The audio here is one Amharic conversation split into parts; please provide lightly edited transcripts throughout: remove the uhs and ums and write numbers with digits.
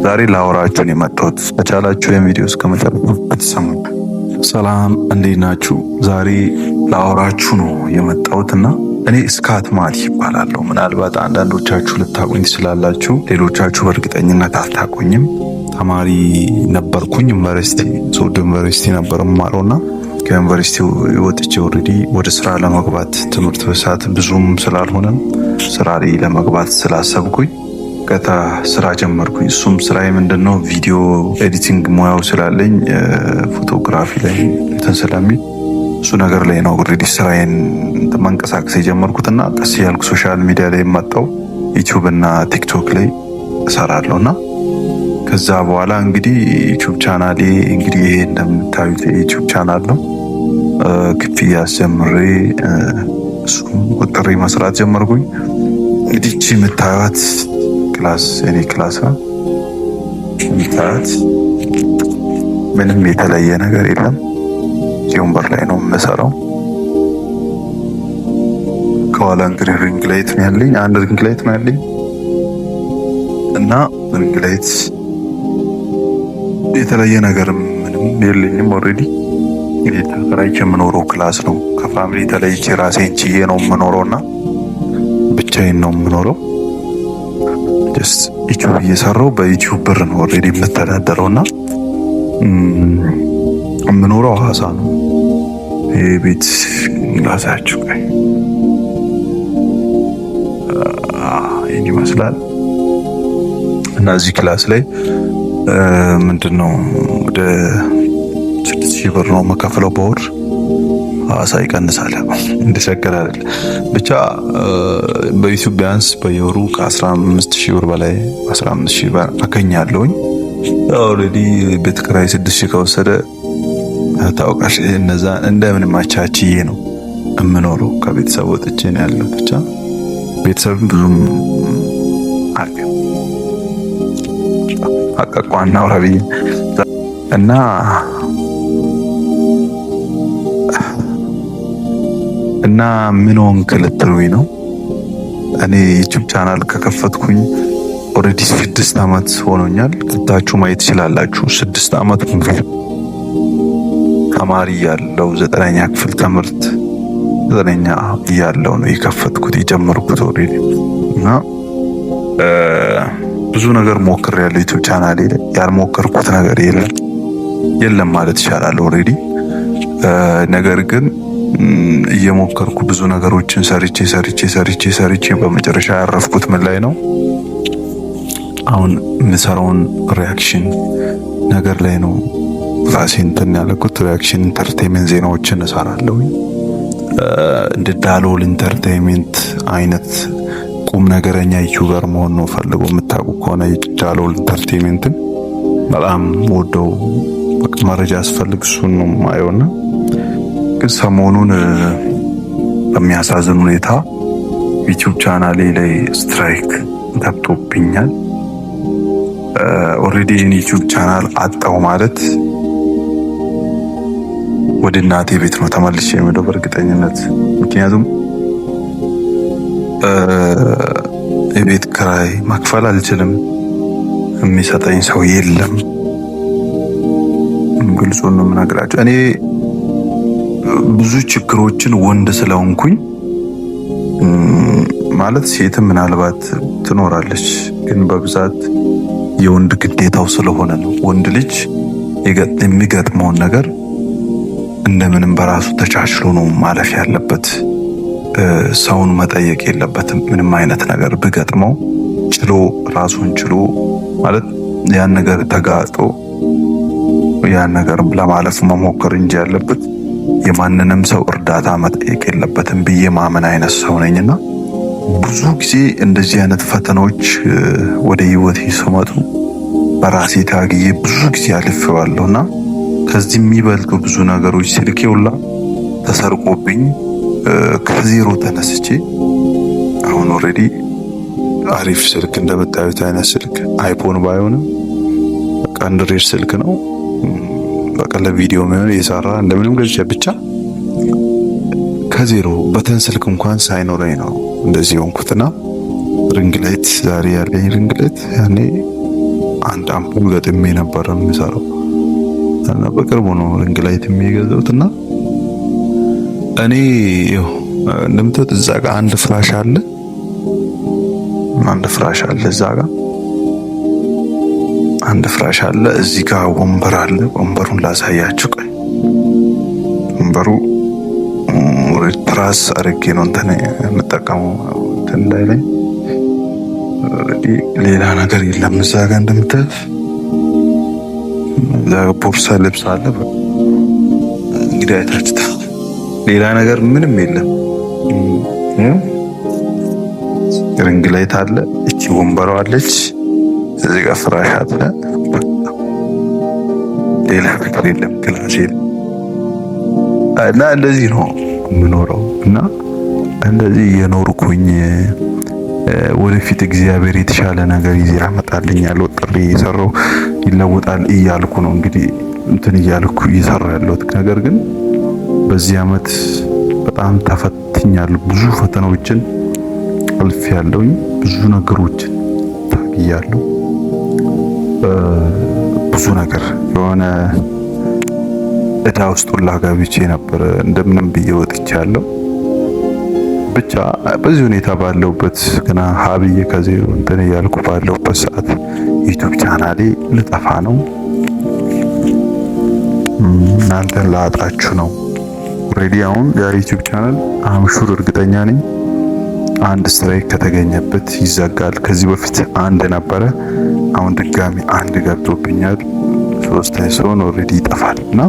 ዛሬ ላወራችሁ ነው የመጣሁት። ከቻላችሁ የቪዲዮ እስከመጨረሻው ብትሰሙኝ። ሰላም እንዴት ናችሁ? ዛሬ ላወራችሁ ነው የመጣሁትና እኔ እስካት ማቲ ይባላለሁ። ምናልባት አንዳንዶቻችሁ ልታቁኝ ትችላላችሁ፣ ሌሎቻችሁ በእርግጠኝነት አታቁኝም። ተማሪ ነበርኩኝ። ዩኒቨርሲቲ ሶዶ ዩኒቨርሲቲ ነበር የምማረውና ከዩኒቨርሲቲው ወጥቼ ኦልሬዲ ወደ ስራ ለመግባት ትምህርት በሰዓት ብዙም ስላልሆነ ስራ ላይ ለመግባት ስላሰብኩኝ ቀጥታ ስራ ጀመርኩኝ። እሱም ስራዬ ምንድነው ቪዲዮ ኤዲቲንግ ሙያው ስላለኝ ፎቶግራፊ ላይ ስለሚል እሱ ነገር ላይ ነው ኦልሬዲ ስራዬን መንቀሳቀስ የጀመርኩትና ቀስ ያልኩ ሶሻል ሚዲያ ላይ የመጣው ዩቲዩብ እና ቲክቶክ ላይ እሰራለሁና ከዛ በኋላ እንግዲህ ዩቲዩብ ቻናሌ እንግዲህ ይሄ እንደምታዩት ዩቲዩብ ቻናል ነው። ክፍያ ጀምሬ እሱም ቁጥሬ መስራት ጀመርኩኝ። እንግዲህ እቺ የምታዩት ክላስ እኔ ክላስ ነው የምታዩት። ምንም የተለየ ነገር የለም። ወንበር ላይ ነው የምሰራው። ከኋላ እንግዲህ ሪንግ ላይት ነው ያለኝ፣ አንድ ሪንግ ላይት ነው ያለኝ እና ሪንግ ላይት የተለየ ነገር ምንም የለኝም። ኦልሬዲ ተከራይቼ የምኖረው ክላስ ነው። ከፋሚሊ ተለይቼ ራሴን ችዬ ነው የምኖረውና ብቻዬን ነው የምኖረው። ጀስት ዩቲዩብ እየሰራው በዩቲዩብ ብር ነው ኦልሬዲ የምተዳደረውና የምኖረው ሐዋሳ ነው። ይሄ ቤት ላሳያችሁ ይሄን ይመስላል እና እዚህ ክላስ ላይ ምንድነው ወደ 6000 ብር ነው መከፈለው በወር። ሐዋሳ ይቀንሳል እንደሸገር አይደል። ብቻ በዩቲዩብ ቢያንስ በየወሩ ከ15000 ብር በላይ 15000 ብር አገኛለሁኝ። ኦልሬዲ ቤት ኪራይ 6000 ከወሰደ ታውቃሽ እነዛ እንደምንም አቻችዬ ነው የምኖረው። ከቤተሰብ ወጥቼ ነው ያለው። ብቻ ቤተሰብም ብዙም አቀቋና ወራቢ እና ምን ሆንክ ልትሉኝ ነው። እኔ ዩቲዩብ ቻናል ከከፈትኩኝ ኦልሬዲ 6 አመት ሆኖኛል። ከታችሁ ማየት ትችላላችሁ። 6 አመት ሙሉ ተማሪ ያለው 9ኛ ክፍል ትምህርት 9ኛ ያለው ነው የከፈትኩት የጀመርኩት ኦልሬዲ እና ብዙ ነገር ሞክሬያለሁ። ዩቲዩብ ቻናሌ ላይ ያልሞከርኩት ነገር የለም ማለት ይቻላል ኦልሬዲ። ነገር ግን እየሞከርኩ ብዙ ነገሮችን ሰርቼ በመጨረሻ ያረፍኩት ምን ላይ ነው? አሁን የምሰራውን ሪያክሽን ነገር ላይ ነው ራሴን እንትን ያለኩት። ሪያክሽን ኢንተርቴይንመንት ዜናዎችን እሰራለሁ። እንደ ዳሎል ኢንተርቴይንመንት አይነት ቁም ነገረኛ ዩቲዩበር መሆን ነው ፈልገው የምታውቁ ከሆነ ዳሎል ኢንተርቴይንመንትን በጣም ወደው መረጃ ያስፈልግ እሱን ነው ማየውና ግን ሰሞኑን በሚያሳዝን ሁኔታ ዩቲዩብ ቻናሌ ላይ ስትራይክ ተብቶብኛል። ኦልሬዲ ዩቲዩብ ቻናል አጣው ማለት ወደ እናቴ ቤት ነው ተመልሼ የምሄደው በእርግጠኝነት። ምክንያቱም የቤት ኪራይ መክፈል አልችልም፣ የሚሰጠኝ ሰው የለም። ግልጹን ነው የምነግራቸው። እኔ ብዙ ችግሮችን ወንድ ስለሆንኩኝ ማለት ሴትም ምናልባት ትኖራለች፣ ግን በብዛት የወንድ ግዴታው ስለሆነ ነው። ወንድ ልጅ የሚገጥመውን ነገር እንደምንም በራሱ ተቻችሎ ነው ማለፍ ያለበት። ሰውን መጠየቅ የለበትም። ምንም አይነት ነገር ብገጥመው ችሎ ራሱን ችሎ ማለት ያን ነገር ተጋጦ ያን ነገር ለማለፍ መሞከር እንጂ ያለበት የማንንም ሰው እርዳታ መጠየቅ የለበትም ብዬ ማመን አይነት ሰው ነኝና ብዙ ጊዜ እንደዚህ አይነት ፈተናዎች ወደ ህይወቴ ሲመጡ በራሴ ታግዬ ብዙ ጊዜ አልፌዋለሁና ከዚህ የሚበልጡ ብዙ ነገሮች ስልኬ ሁላ ተሰርቆብኝ ከዜሮ ተነስቼ አሁን ኦልሬዲ አሪፍ ስልክ እንደምታዩት አይነት ስልክ አይፎን ባይሆንም በቃ አንድሮይድ ስልክ ነው። በቃ ለቪዲዮ ነው የሰራ እንደምንም ገዝቼ ብቻ ከዜሮ በተን ስልክ እንኳን ሳይኖረኝ ነው እንደዚህ ሆንኩትና ሪንግ ላይት ዛሬ ያለኝ ሪንግ ላይት ያኔ አንድ አምፖል ገጥሜ ነበር የምሰራው እና በቅርቡ ነው ሪንግ ላይት የሚገዛሁት እና እኔ እንደምታዩት እዛ ጋር አንድ ፍራሽ አለ እዛ ጋር አንድ ፍራሽ አለ። እዚህ ጋር ወንበር አለ። ወንበሩን ላሳያችሁ። ቆይ ወንበሩ ትራስ አድርጌ ነው እንትን የምጠቀመው እንትን ላይ ሌላ ነገር የለም። እዛ ጋር እንደምታዩት እዛ ጋር ቦርሳ ልብስ አለ። እንግዲህ አይታችሁታ ሌላ ነገር ምንም የለም። ሪንግ ላይት አለ። እቺ ወንበሯ አለች። እዚህ ጋር ፍራሽ አለ። ሌላ ነገር የለም። ክላስ የለም እና እንደዚህ ነው የምኖረው እና እንደዚህ የኖርኩኝ ወደፊት እግዚአብሔር የተሻለ ነገር ይዤ ያመጣልኛል ወጥሬ እየሰራው ይለወጣል እያልኩ ነው እንግዲህ እንትን እያልኩ እየሰራ ያለሁት። ነገር ግን በዚህ አመት በጣም ተፈትኛለሁ። ብዙ ፈተናዎችን አልፌያለሁ። ብዙ ነገሮችን ታግያለሁ። ብዙ ነገር የሆነ እዳ ውስጥ ሁላ ገብቼ ነበር። እንደምንም ብዬ ወጥቻለሁ። ብቻ በዚህ ሁኔታ ባለውበት ገና ሀብዬ ከዚህ እንትን እያልኩ ባለውበት ሰዓት ዩቲዩብ ቻናሌ ልጠፋ ነው። እናንተን ላጣችሁ ነው። ኦልሬዲ አሁን የዩቲዩብ ቻናል አምሹር እርግጠኛ ነኝ አንድ ስትራይክ ከተገኘበት ይዘጋል። ከዚህ በፊት አንድ ነበረ፣ አሁን ድጋሚ አንድ ገብቶብኛል። ሶስተኛ ሲሆን ኦልሬዲ ይጠፋል እና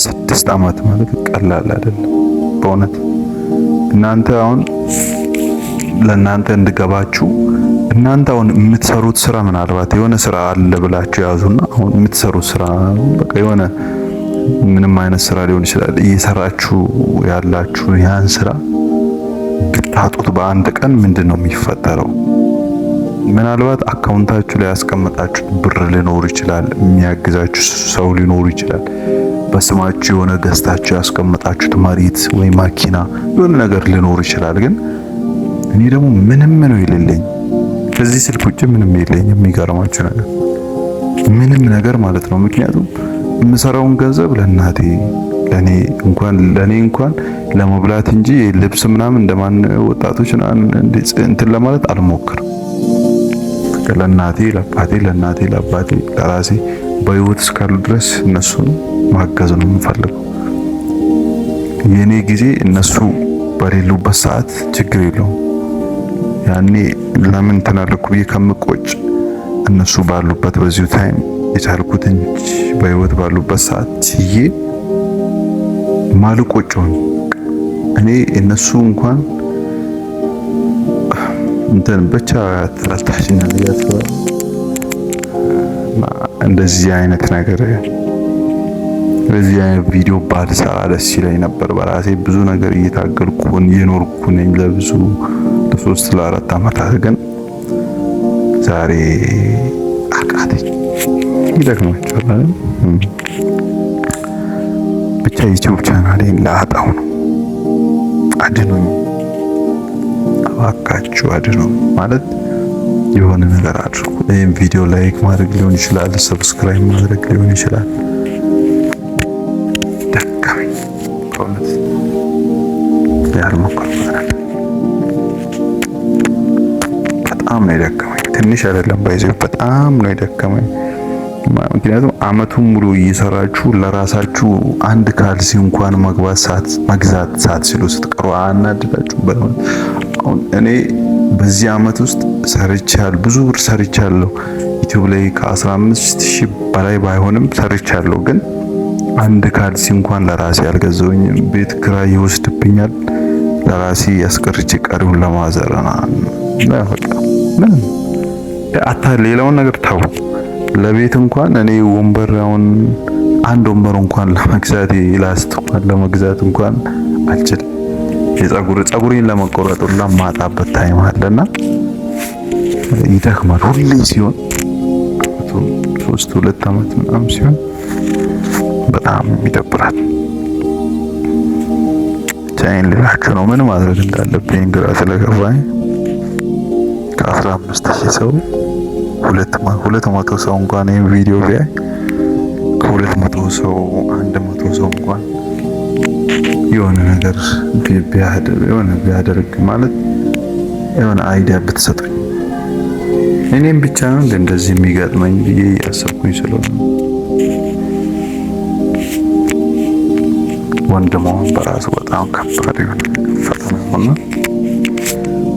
ስድስት አመት ማለት ቀላል አይደለም በእውነት። እናንተ አሁን ለእናንተ እንድገባችሁ እናንተ አሁን የምትሰሩት ስራ ምናልባት የሆነ ስራ አለ ብላችሁ ያዙና አሁን የምትሰሩት ስራ በቃ የሆነ ምንም አይነት ስራ ሊሆን ይችላል እየሰራችሁ ያላችሁ ያን ስራ ብታጡት በአንድ ቀን ምንድነው የሚፈጠረው? ምናልባት አካውንታችሁ ላይ ያስቀመጣችሁት ብር ሊኖር ይችላል፣ የሚያግዛችሁ ሰው ሊኖር ይችላል፣ በስማችሁ የሆነ ገዝታችሁ ያስቀመጣችሁት መሬት ወይ ማኪና የሆነ ነገር ሊኖር ይችላል። ግን እኔ ደግሞ ምንም ነው የሌለኝ፣ ከዚህ ስልክ ውጭ ምንም የለኝ። የሚገርማችሁ ነገር ምንም ነገር ማለት ነው። ምክንያቱም የምሰራውን ገንዘብ ለእናቴ ለኔ እንኳን ለመብላት እንጂ ልብስ ምናምን እንደማን ወጣቶች እንትን ለማለት አልሞክርም። ለእናቴ ለአባቴ ለራሴ በህይወት እስካሉ ድረስ እነሱን ማገዝ ነው የምፈልገው። የኔ ጊዜ እነሱ በሌሉበት ሰዓት ችግር የለውም። ያኔ ለምን ተናለኩ ብዬ ከምቆጭ እነሱ ባሉበት በዚሁ ታይም የቻልኩትን በህይወት ባሉበት ሰዓት ችዬ ማልቆጨውን እኔ እነሱ እንኳን እንትን ብቻ ተላልታሽኛል ያስባል። እንደዚህ አይነት ነገር በዚህ አይነት ቪዲዮ ባልሰራ ደስ ይለኝ ነበር። በራሴ ብዙ ነገር እየታገልኩ የኖርኩ ነኝ ለብዙ ለ3 ለ4 አመታት። ግን ዛሬ አቃተኝ። ይደክማችኋል። ብቻ ዩቲዩብ ቻናሌን ላጣው ነው። አድኑኝ እባካችሁ አድኑኝ። ማለት የሆነ ነገር አድርጉ። ይሄን ቪዲዮ ላይክ ማድረግ ሊሆን ይችላል፣ ሰብስክራይብ ማድረግ ሊሆን ይችላል። ደከመኝ ከእውነት ያልሞከርኩት ነገር በጣም ነው የደከመኝ። ትንሽ አይደለም ባይዘው በጣም ነው የደከመኝ። ምክንያቱም አመቱን ሙሉ እየሰራችሁ ለራሳችሁ አንድ ካልሲ እንኳን መግዛት ሳትችሉ ስትቀሩ አናድዳችሁበት። አሁን እኔ በዚህ አመት ውስጥ ሰርቻለሁ፣ ብዙ ብር ሰርቻለሁ። ዩቲዩብ ላይ ከ15000 በላይ ባይሆንም ሰርቻለሁ። ግን አንድ ካልሲ እንኳን ለራሴ አልገዛሁኝም። ቤት ክራይ ይወስድብኛል። ለራሴ ያስቀርቼ ቀሪውን ለማዘረና ምን ሌላውን ነገር ታው ለቤት እንኳን እኔ ወንበራውን አንድ ወንበር እንኳን ለመግዛት ላስቲኳን ለመግዛት እንኳን አልችልም። ፀጉሬን ለመቆረጥ ሁላ ማጣበት ታይም አለና ይደክማል። ሁሌ ሲሆን 2 አመት ምናምን ሲሆን በጣም ይደብራል። ብቻዬን ልላችሁ ነው። ምን ማድረግ እንዳለብኝ ግራ ስለገባኝ ከ15,000 ሰው 200 ሰው እንኳን ይሄን ቪዲዮ ቢያይ ከ200 ሰው 100 ሰው እንኳን የሆነ ነገር ቢያደርግ ማለት የሆነ አይዲያ ብትሰጡኝ እኔም ብቻ ነው እንደዚህ የሚገጥመኝ ብዬ ያሰብኩኝ ስለሆነ ወንድ መሆን በራሱ በጣም ከባድ የሆነ ፈተና ነውና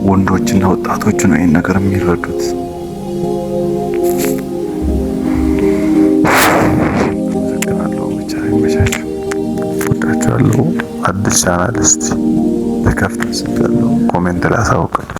ወንዶችና ወጣቶች ነው ይሄን ነገር የሚረዱት። አመሰግናለሁ። ብቻ ይመቻችሁ። ወዳችኋለሁ። አዲስ ቻናል እስቲ ልከፍት ስላለው ኮሜንት ላይ አሳውቁኝ።